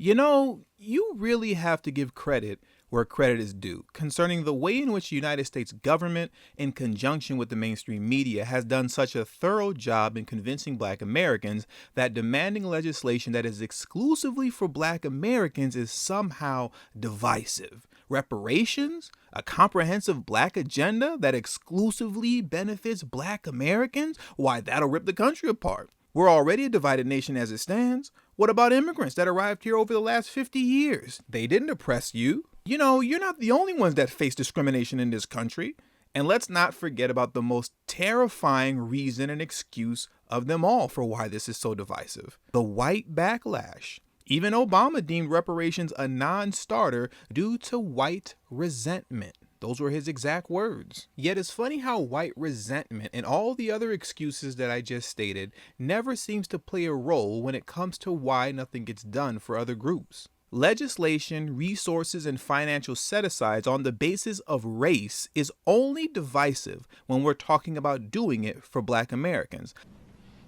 You know, you really have to give credit where credit is due concerning the way in which the United States government, in conjunction with the mainstream media, has done such a thorough job in convincing Black Americans that demanding legislation that is exclusively for Black Americans is somehow divisive. Reparations? A comprehensive Black agenda that exclusively benefits Black Americans? Why, that'll rip the country apart. We're already a divided nation as it stands. What about immigrants that arrived here over the last 50 years? They didn't oppress you. You know, you're not the only ones that face discrimination in this country. And let's not forget about the most terrifying reason and excuse of them all for why this is so divisive: the white backlash. Even Obama deemed reparations a non-starter due to white resentment. Those were his exact words. Yet it's funny how white resentment and all the other excuses that I just stated never seems to play a role when it comes to why nothing gets done for other groups. Legislation, resources, and financial set-asides on the basis of race is only divisive when we're talking about doing it for Black Americans.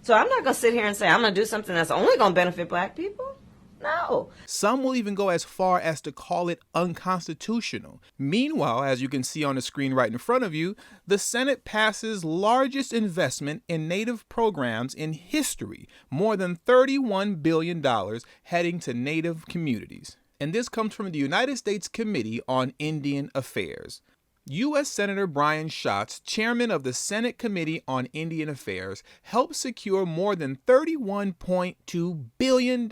So I'm not going to sit here and say I'm going to do something that's only going to benefit Black people. No. Some will even go as far as to call it unconstitutional. Meanwhile, as you can see on the screen right in front of you, the Senate passes largest investment in Native programs in history, more than $31 billion heading to Native communities. And this comes from the United States Committee on Indian Affairs. U.S. Senator Brian Schatz, chairman of the Senate Committee on Indian Affairs, helped secure more than $31.2 billion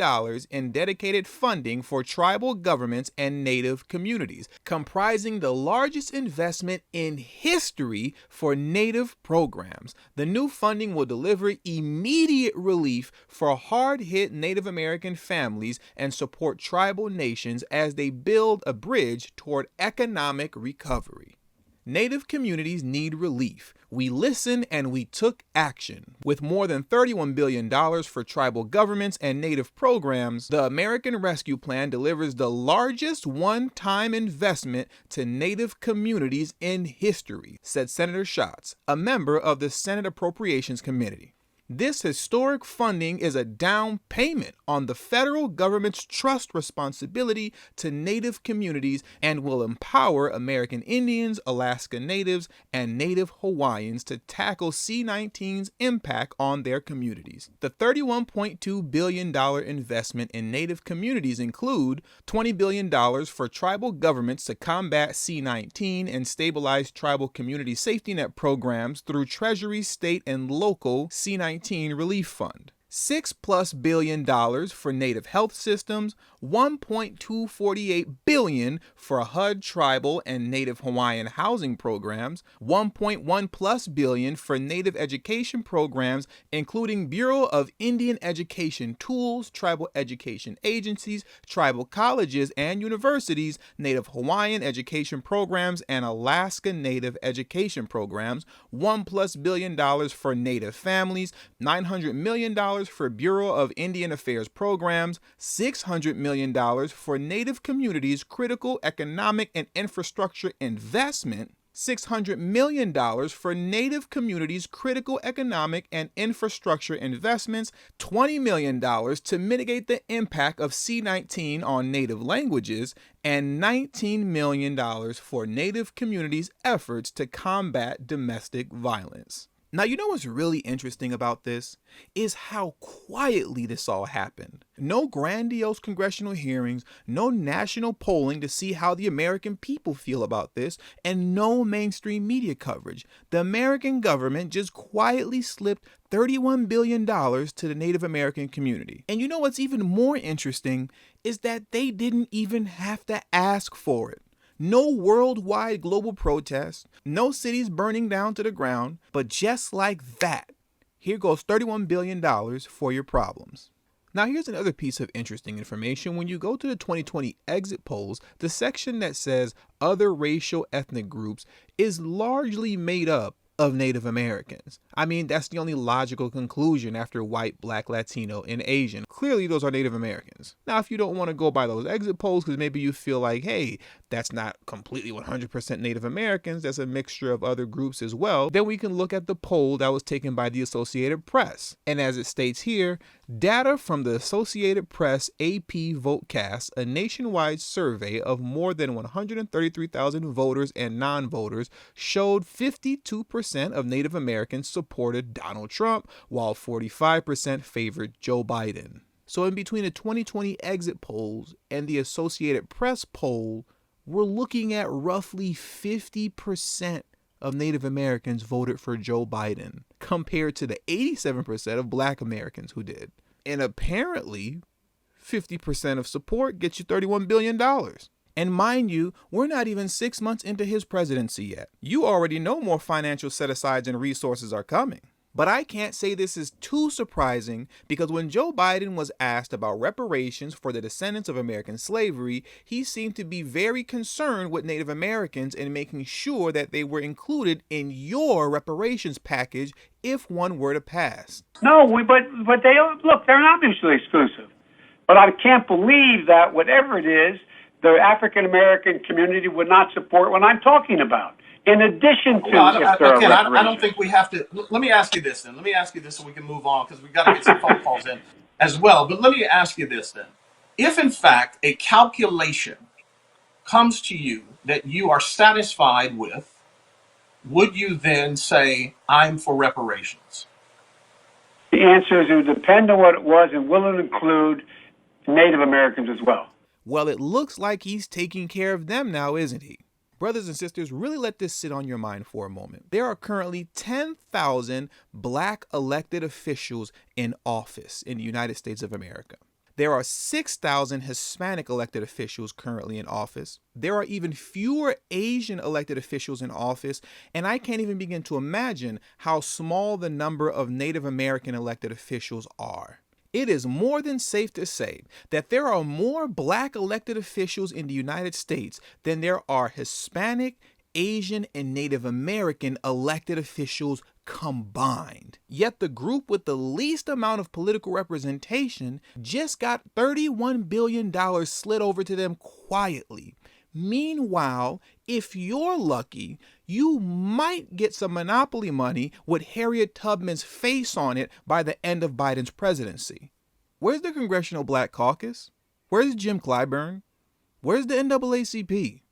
in dedicated funding for tribal governments and Native communities, comprising the largest investment in history for Native programs. The new funding will deliver immediate relief for hard-hit Native American families and support tribal nations as they build a bridge toward economic recovery. Native communities need relief. We listened and we took action. With more than $31 billion for tribal governments and Native programs, the American Rescue Plan delivers the largest one-time investment to Native communities in history, said Senator Schatz, a member of the Senate Appropriations Committee. This historic funding is a down payment on the federal government's trust responsibility to Native communities and will empower American Indians, Alaska Natives, and Native Hawaiians to tackle C-19's impact on their communities. The $31.2 billion investment in Native communities include $20 billion for tribal governments to combat C-19 and stabilize tribal community safety net programs through Treasury, state, and local C-19 Relief Fund. $6+ billion for Native health systems, $1.248 billion for HUD tribal and Native Hawaiian housing programs, $1.1+ billion for Native education programs, including Bureau of Indian Education tools, tribal education agencies, tribal colleges and universities, Native Hawaiian education programs, and Alaska Native education programs, $1+ billion for Native families, $900 million for Bureau of Indian Affairs programs, $600 million for Native communities' critical economic and infrastructure investment, $600 million for Native communities' critical economic and infrastructure investments, $20 million to mitigate the impact of C-19 on Native languages, and $19 million for Native communities' efforts to combat domestic violence. Now, you know what's really interesting about this is how quietly this all happened. No grandiose congressional hearings, no national polling to see how the American people feel about this, and no mainstream media coverage. The American government just quietly slipped $31 billion to the Native American community. And you know what's even more interesting is that they didn't even have to ask for it. No worldwide global protests, no cities burning down to the ground, but just like that, here goes $31 billion for your problems. Now, here's another piece of interesting information. When you go to the 2020 exit polls, the section that says other racial ethnic groups is largely made up of Native Americans. I mean, that's the only logical conclusion after white, black, Latino, and Asian. Clearly, those are Native Americans. Now, if you don't want to go by those exit polls because maybe you feel like, hey, that's not completely 100% Native Americans, that's a mixture of other groups as well, then we can look at the poll that was taken by the Associated Press. And as it states here, data from the Associated Press AP VoteCast, a nationwide survey of more than 133,000 voters and non-voters, showed 52% of Native Americans supported Donald Trump, while 45% favored Joe Biden. So in between the 2020 exit polls and the Associated Press poll, we're looking at roughly 50% of Native Americans voted for Joe Biden, compared to the 87% of Black Americans who did. And apparently, 50% of support gets you $31 billion. And mind you, we're not even 6 months into his presidency yet. You already know more financial set-asides and resources are coming. But I can't say this is too surprising, because when Joe Biden was asked about reparations for the descendants of American slavery, he seemed to be very concerned with Native Americans and making sure that they were included in your reparations package if one were to pass. No, but they look, they're not mutually exclusive. But I can't believe that whatever it is, the African American community would not support what I'm talking about. In addition to, I don't think we have to. Let me ask you this then. Let me ask you this so we can move on, because we've got to get some phone calls in as well. But let me ask you this then. If in fact a calculation comes to you that you are satisfied with, would you then say, I'm for reparations? The answer is it would depend on what it was, and will it include Native Americans as well? Well, it looks like he's taking care of them now, isn't he? Brothers and sisters, really let this sit on your mind for a moment. There are currently 10,000 Black elected officials in office in the United States of America. There are 6,000 Hispanic elected officials currently in office. There are even fewer Asian elected officials in office, and I can't even begin to imagine how small the number of Native American elected officials are. It is more than safe to say that there are more Black elected officials in the United States than there are Hispanic, Asian, and Native American elected officials combined. Yet the group with the least amount of political representation just got $31 billion slid over to them quietly. Meanwhile, if you're lucky, you might get some monopoly money with Harriet Tubman's face on it by the end of Biden's presidency. Where's the Congressional Black Caucus? Where's Jim Clyburn? Where's the NAACP?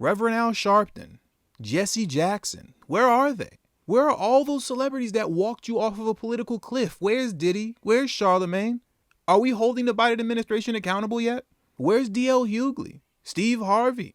Reverend Al Sharpton? Jesse Jackson? Where are they? Where are all those celebrities that walked you off of a political cliff? Where's Diddy? Where's Charlemagne? Are we holding the Biden administration accountable yet? Where's D.L. Hughley? Steve Harvey,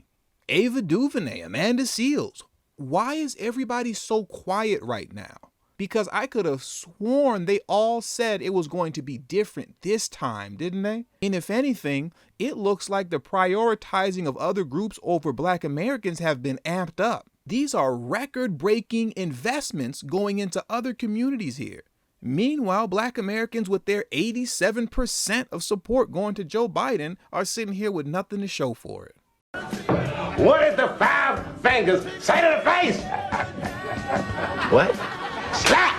Ava DuVernay, Amanda Seals? Why is everybody so quiet right now? Because I could have sworn they all said it was going to be different this time, didn't they? And if anything, it looks like the prioritizing of other groups over Black Americans have been amped up. These are record-breaking investments going into other communities here. Meanwhile, Black Americans with their 87% of support going to Joe Biden are sitting here with nothing to show for it. What is the 5 fingers say to the face? What? Slap!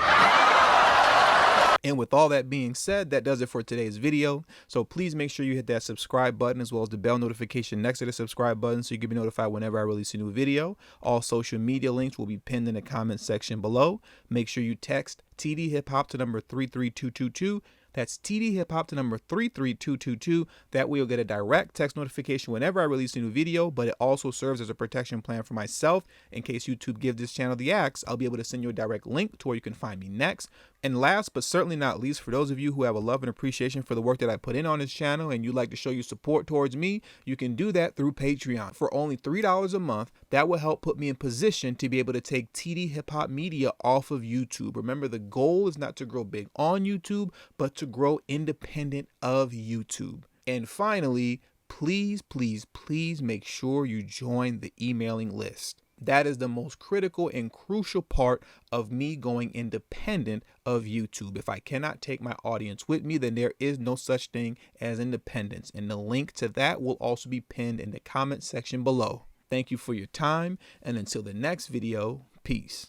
And with all that being said, that does it for today's video. So please make sure you hit that subscribe button as well as the bell notification next to the subscribe button so you can be notified whenever I release a new video. All social media links will be pinned in the comment section below. Make sure you text tdhiphop to number 33222. That's tdhiphop to number 33222. That way you'll get a direct text notification whenever I release a new video, but it also serves as a protection plan for myself. In case YouTube gives this channel the axe, I'll be able to send you a direct link to where you can find me next. And last but certainly not least, for those of you who have a love and appreciation for the work that I put in on this channel and you'd like to show your support towards me, you can do that through Patreon. For only $3 a month, that will help put me in position to be able to take TD Hip Hop Media off of YouTube. Remember, the goal is not to grow big on YouTube, but to grow independent of YouTube. And finally, please, please, please make sure you join the emailing list. That is the most critical and crucial part of me going independent of YouTube. If I cannot take my audience with me, then there is no such thing as independence. And the link to that will also be pinned in the comment section below. Thank you for your time, and until the next video, peace.